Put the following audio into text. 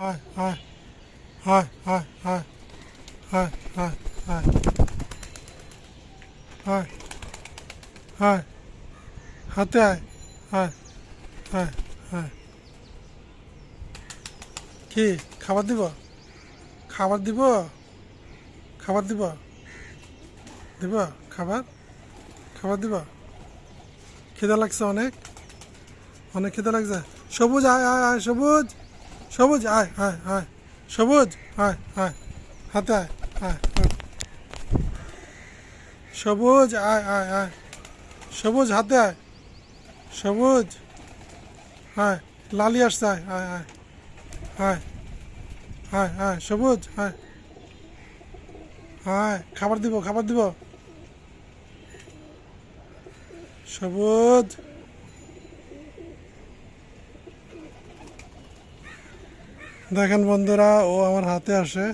আয় আয় আয় আয় আয় আয় আয় আয় আয় আয় হাতে আয় আয় আয় আয় কি খাবার দিব খাবার দিব খাবার দিব দিব খাবার খাবার দিব খিদা লাগছে অনেক অনেক খিদা লাগছে সবুজ আয় আয় আয় সবুজ সবুজ আয় আয় আয় সবুজ আয় আয় হাতে আয় আয় আয়। সবুজ আয় আয় আয় সবুজ হাতে আয় সবুজ আয় লালি আসছে আয় আয় আয় আয় আয় আয় সবুজ আয় আয় খাবার দিব খাবার দিব সবুজ দেখেন বন্ধুরা ও আমার হাতে আসে